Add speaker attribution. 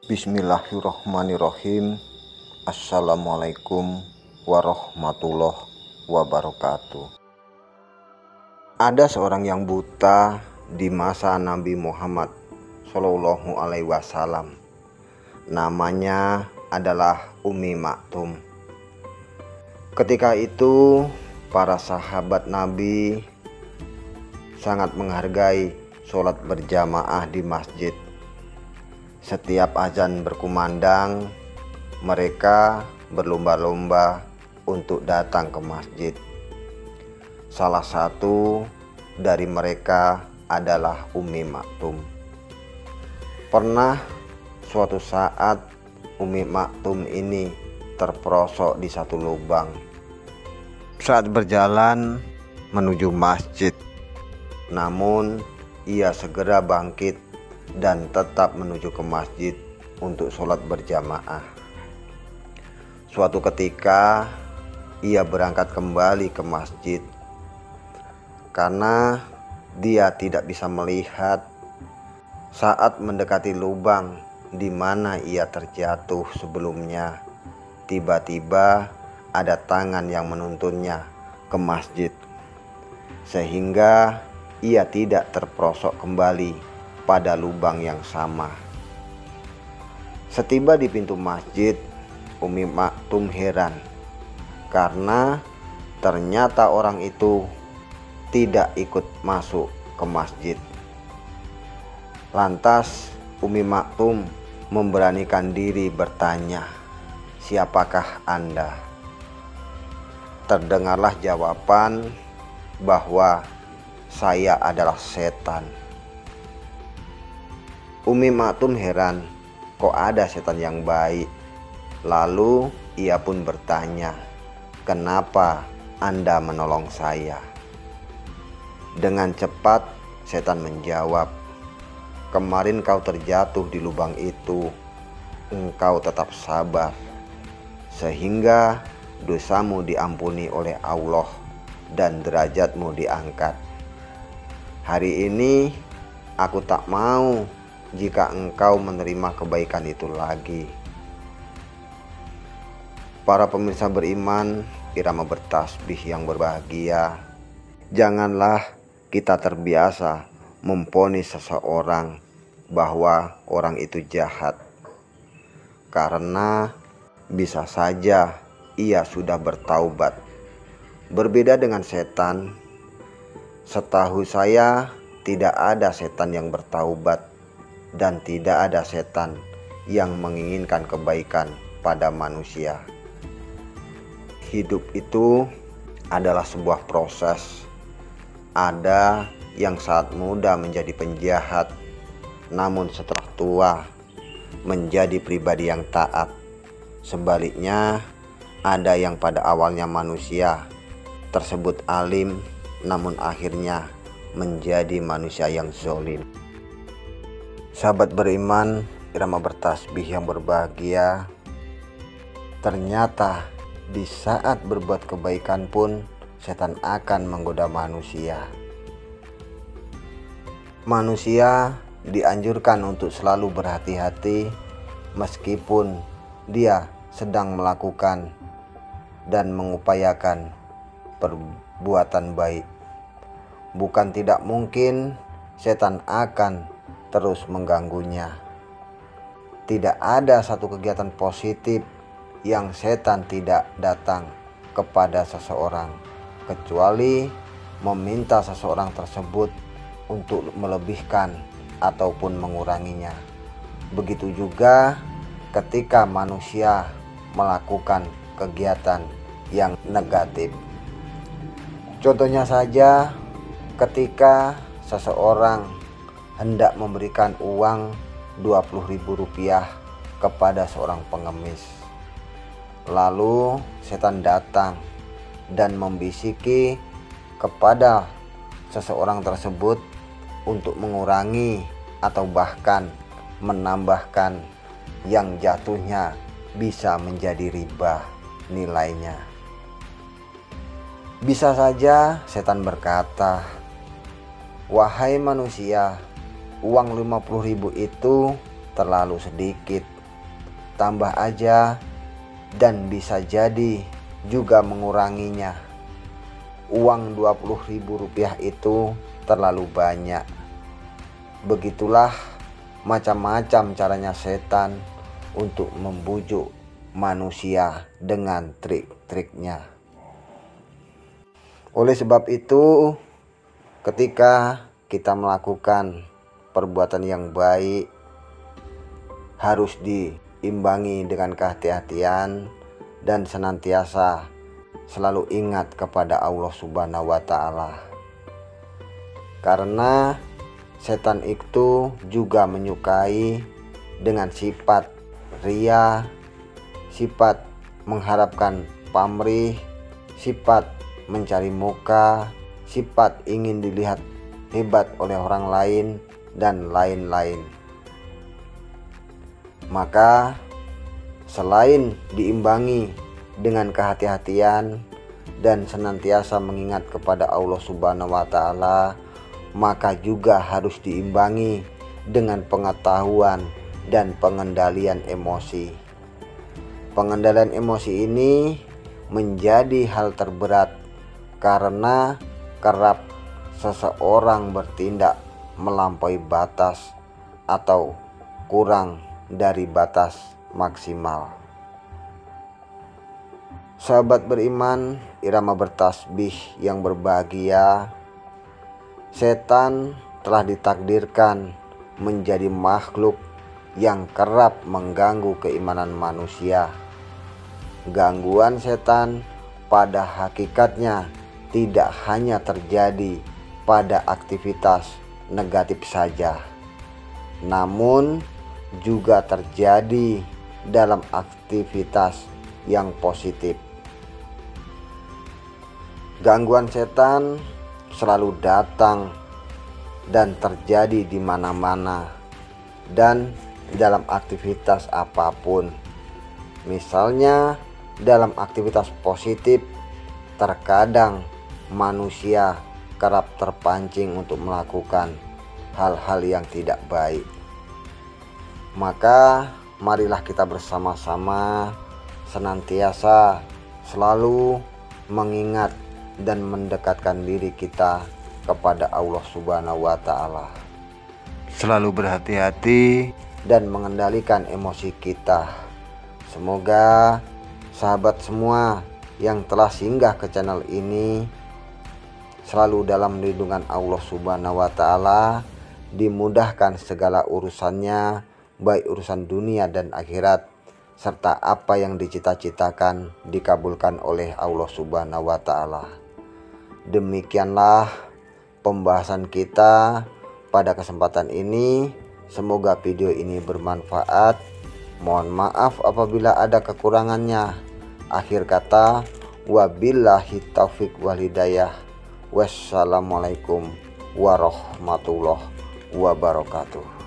Speaker 1: Bismillahirrohmanirrohim. Assalamualaikum warahmatullahi wabarakatuh. Ada seorang yang buta di masa Nabi Muhammad Shallallahu Alaihi Wasallam. Namanya adalah Ummi Maktum. Ketika itu para sahabat Nabi sangat menghargai sholat berjamaah di masjid. Setiap azan berkumandang, mereka berlomba-lomba untuk datang ke masjid. Salah satu dari mereka adalah Ummi Maktum. Pernah suatu saat Ummi Maktum ini terperosok di satu lubang. Saat berjalan menuju masjid, namun ia segera bangkit dan tetap menuju ke masjid untuk sholat berjamaah. Suatu ketika ia berangkat kembali ke masjid karena dia tidak bisa melihat saat mendekati lubang di mana ia terjatuh sebelumnya. Tiba-tiba ada tangan yang menuntunnya ke masjid sehingga ia tidak terperosok kembali pada lubang yang sama. Setiba di pintu masjid, Ummi Maktum heran karena ternyata orang itu tidak ikut masuk ke masjid. Lantas Ummi Maktum memberanikan diri bertanya, "Siapakah Anda?" Terdengarlah jawaban bahwa saya adalah setan. Ummi Maktum heran, kok ada setan yang baik? Lalu ia pun bertanya, "Kenapa Anda menolong saya?" Dengan cepat setan menjawab, "Kemarin kau terjatuh di lubang itu, engkau tetap sabar, sehingga dosamu diampuni oleh Allah dan derajatmu diangkat. Hari ini aku tak mau jika engkau menerima kebaikan itu lagi." Para pemirsa beriman, irama bertasbih yang berbahagia, janganlah kita terbiasa memvonis seseorang bahwa orang itu jahat, karena bisa saja ia sudah bertaubat. Berbeda dengan setan, setahu saya tidak ada setan yang bertaubat dan tidak ada setan yang menginginkan kebaikan pada manusia. Hidup itu adalah sebuah proses. Ada yang saat muda menjadi penjahat, namun setelah tua menjadi pribadi yang taat. Sebaliknya, ada yang pada awalnya manusia tersebut alim, namun akhirnya menjadi manusia yang zalim. Sahabat beriman, irama bertasbih yang berbahagia, ternyata di saat berbuat kebaikan pun setan akan menggoda manusia. Manusia dianjurkan untuk selalu berhati-hati meskipun dia sedang melakukan dan mengupayakan perbuatan baik. Bukan tidak mungkin setan akan terus mengganggunya. Tidak ada satu kegiatan positif yang setan tidak datang kepada seseorang, kecuali meminta seseorang tersebut untuk melebihkan ataupun menguranginya. Begitu juga ketika manusia melakukan kegiatan yang negatif. Contohnya saja ketika seseorang hendak memberikan uang Rp20.000 kepada seorang pengemis. Lalu setan datang dan membisiki kepada seseorang tersebut untuk mengurangi atau bahkan menambahkan yang jatuhnya bisa menjadi riba nilainya. Bisa saja setan berkata, "Wahai manusia, uang 50.000 itu terlalu sedikit. tambah aja dan bisa jadi juga menguranginya. Uang Rp20.000 itu terlalu banyak. Begitulah macam-macam caranya setan untuk membujuk manusia dengan trik-triknya. Oleh sebab itu, ketika kita melakukan perbuatan yang baik, harus diimbangi dengan kehati-hatian dan senantiasa selalu ingat kepada Allah Subhanahu wa Ta'ala. Karena setan itu juga menyukai dengan sifat ria, sifat mengharapkan pamrih, sifat mencari muka, sifat ingin dilihat hebat oleh orang lain, dan lain-lain. Maka selain diimbangi dengan kehati-hatian dan senantiasa mengingat kepada Allah Subhanahu wa Ta'ala, maka juga harus diimbangi dengan pengetahuan dan pengendalian emosi. Pengendalian emosi ini menjadi hal terberat karena kerap seseorang bertindak melampaui batas atau kurang dari batas maksimal. Sahabat beriman, irama bertasbih yang berbahagia, setan telah ditakdirkan menjadi makhluk yang kerap mengganggu keimanan manusia. Gangguan setan pada hakikatnya tidak hanya terjadi pada aktivitas negatif saja, namun juga terjadi dalam aktivitas yang positif. Gangguan setan selalu datang dan terjadi di mana-mana dan dalam aktivitas apapun. Misalnya dalam aktivitas positif, terkadang manusia kerap terpancing untuk melakukan hal-hal yang tidak baik. Maka marilah kita bersama-sama senantiasa selalu mengingat dan mendekatkan diri kita kepada Allah Subhanahu wa Ta'ala. Selalu berhati-hati dan mengendalikan emosi kita. Semoga sahabat semua yang telah singgah ke channel ini selalu dalam lindungan Allah Subhanahu wa Ta'ala, dimudahkan segala urusannya, baik urusan dunia dan akhirat, serta apa yang dicita-citakan dikabulkan oleh Allah Subhanahu wa Ta'ala. Demikianlah pembahasan kita pada kesempatan ini. Semoga video ini bermanfaat. Mohon maaf apabila ada kekurangannya. Akhir kata, wabillahi taufik wal hidayah. Wassalamualaikum warahmatullahi wabarakatuh.